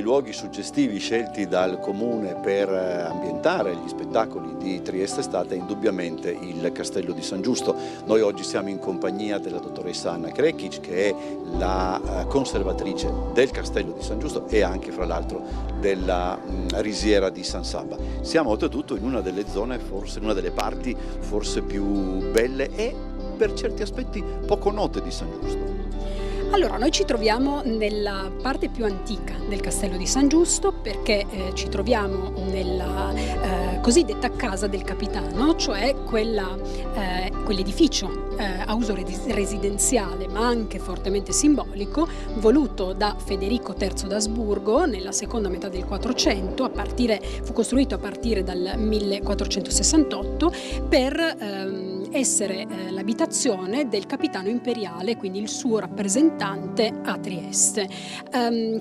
luoghi suggestivi scelti dal Comune per ambientare gli spettacoli di Trieste Estate è indubbiamente il Castello di San Giusto. Noi oggi siamo in compagnia della dottoressa Anna Krekic, che è la conservatrice del Castello di San Giusto e anche fra l'altro della risiera di San Sabba. Siamo oltretutto in una delle zone, forse in una delle parti forse più belle e per certi aspetti poco note di San Giusto. Allora, noi ci troviamo nella parte più antica del Castello di San Giusto, perché ci troviamo nella cosiddetta Casa del Capitano, cioè quell'edificio a uso residenziale ma anche fortemente simbolico, voluto da Federico III d'Asburgo nella seconda metà del 400, fu costruito a partire dal 1468 per essere l'abitazione del capitano imperiale, quindi il suo rappresentante a Trieste.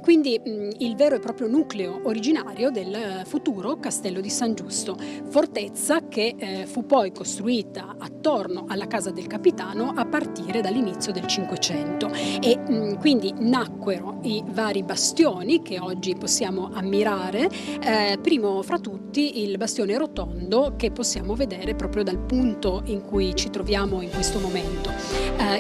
Quindi il vero e proprio nucleo originario del futuro Castello di San Giusto, fortezza che fu poi costruita attorno alla casa del capitano a partire dall'inizio del Cinquecento e quindi nacquero i vari bastioni che oggi possiamo ammirare, primo fra tutti il bastione rotondo che possiamo vedere proprio dal punto in cui ci troviamo in questo momento.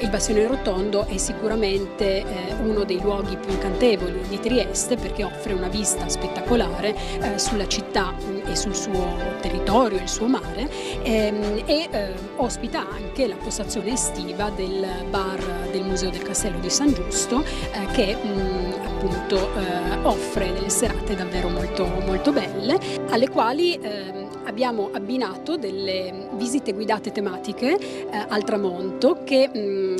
Il bastione rotondo è sicuramente uno dei luoghi più incantevoli di Trieste, perché offre una vista spettacolare sulla città e sul suo territorio, il suo mare, e ospita anche la postazione estiva del bar del Museo del Castello di San Giusto, che appunto offre delle serate davvero molto, molto belle, alle quali abbiamo abbinato delle visite guidate tematiche al tramonto che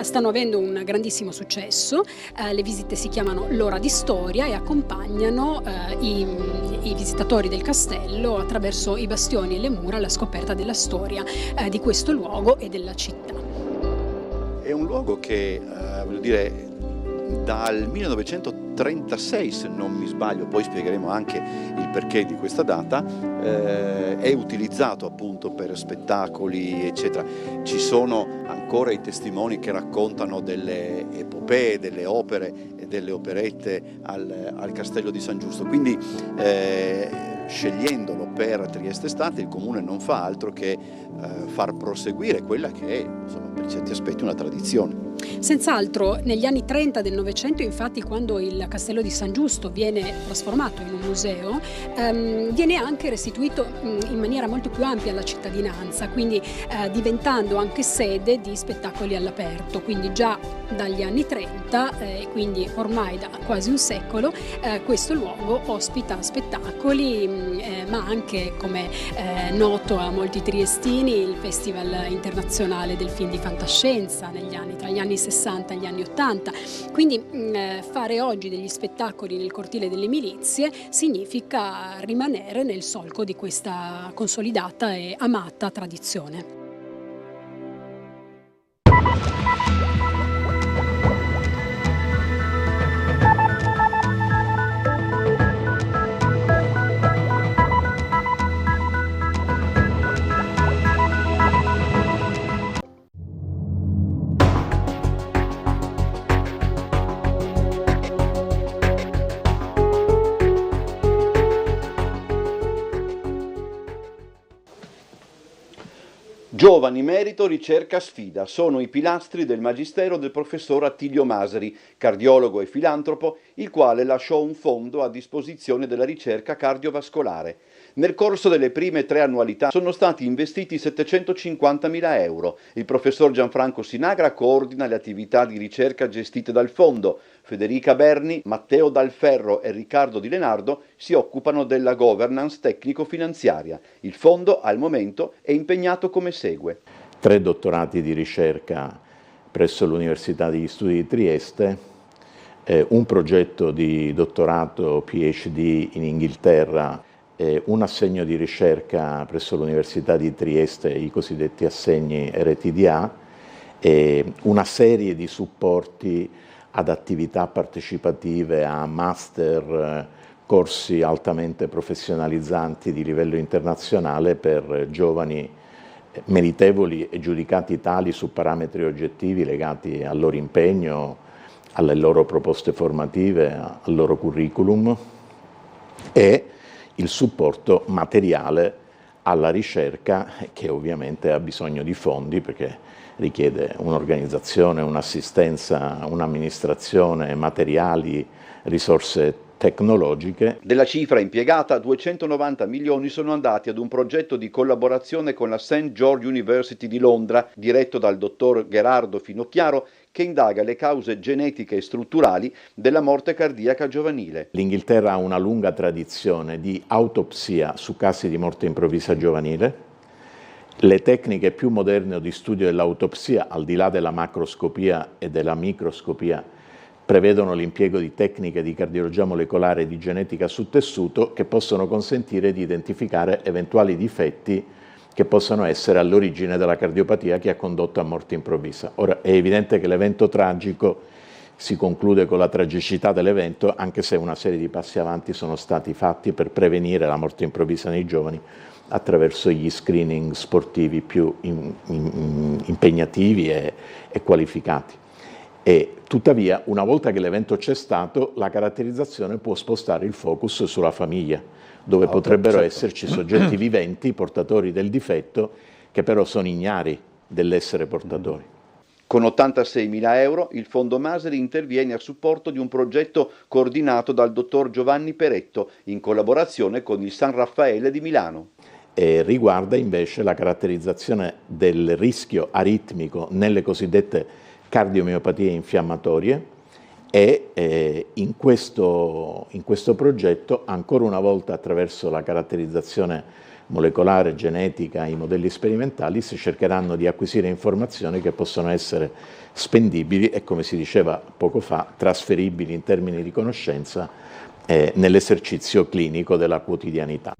stanno avendo un grandissimo successo. Le visite si chiamano L'ora di storia e accompagnano i visitatori del castello attraverso i bastioni e le mura alla scoperta della storia di questo luogo e della città. È un luogo che, voglio dire, dal 1936, se non mi sbaglio, poi spiegheremo anche il perché di questa data, è utilizzato appunto per spettacoli eccetera. Ci sono ancora i testimoni che raccontano delle epopee, delle opere e delle operette al Castello di San Giusto, quindi scegliendolo per Trieste Estate il Comune non fa altro che far proseguire quella che è, insomma, per certi aspetti una tradizione. Senz'altro negli anni 30 del Novecento, infatti, quando il Castello di San Giusto viene trasformato in un museo, viene anche restituito in maniera molto più ampia alla cittadinanza, quindi diventando anche sede di spettacoli all'aperto. Quindi già dagli anni 30, quindi ormai da quasi un secolo, questo luogo ospita spettacoli, ma anche, come noto a molti triestini, il Festival internazionale del film di fantascienza tra gli anni 60 e gli anni 80. Quindi fare oggi degli spettacoli nel cortile delle Milizie significa rimanere nel solco di questa consolidata e amata tradizione. Giovani, merito, ricerca, sfida sono i pilastri del magistero del professor Attilio Maseri, cardiologo e filantropo, il quale lasciò un fondo a disposizione della ricerca cardiovascolare. Nel corso delle prime 3 annualità sono stati investiti 750.000 euro. Il professor Gianfranco Sinagra coordina le attività di ricerca gestite dal fondo. Federica Berni, Matteo Dalferro e Riccardo Di Lenardo si occupano della governance tecnico-finanziaria. Il fondo al momento è impegnato come segue. 3 dottorati di ricerca presso l'Università degli Studi di Trieste, un progetto di dottorato PhD in Inghilterra, un assegno di ricerca presso l'Università di Trieste, i cosiddetti assegni RTDA, e una serie di supporti ad attività partecipative, a master, corsi altamente professionalizzanti di livello internazionale per giovani meritevoli e giudicati tali su parametri oggettivi legati al loro impegno, alle loro proposte formative, al loro curriculum, e il supporto materiale alla ricerca, che ovviamente ha bisogno di fondi perché richiede un'organizzazione, un'assistenza, un'amministrazione, materiali, risorse tecnologiche. Della cifra impiegata, 290 milioni sono andati ad un progetto di collaborazione con la St. George University di Londra, diretto dal dottor Gherardo Finocchiaro, che indaga le cause genetiche e strutturali della morte cardiaca giovanile. L'Inghilterra ha una lunga tradizione di autopsia su casi di morte improvvisa giovanile. Le tecniche più moderne di studio dell'autopsia, al di là della macroscopia e della microscopia, prevedono l'impiego di tecniche di cardiologia molecolare e di genetica su tessuto che possono consentire di identificare eventuali difetti che possono essere all'origine della cardiopatia che ha condotto a morte improvvisa. Ora, è evidente che l'evento tragico si conclude con la tragicità dell'evento, anche se una serie di passi avanti sono stati fatti per prevenire la morte improvvisa nei giovani attraverso gli screening sportivi più impegnativi e qualificati. E tuttavia, una volta che l'evento c'è stato, la caratterizzazione può spostare il focus sulla famiglia, dove potrebbero esserci soggetti viventi, portatori del difetto, che però sono ignari dell'essere portatori. Con 86.000 euro il Fondo Maseri interviene a supporto di un progetto coordinato dal dottor Giovanni Peretto, in collaborazione con il San Raffaele di Milano. E riguarda invece la caratterizzazione del rischio aritmico nelle cosiddette cardiomiopatie infiammatorie, e in questo progetto, ancora una volta attraverso la caratterizzazione molecolare, genetica, i modelli sperimentali, si cercheranno di acquisire informazioni che possono essere spendibili e, come si diceva poco fa, trasferibili in termini di conoscenza nell'esercizio clinico della quotidianità.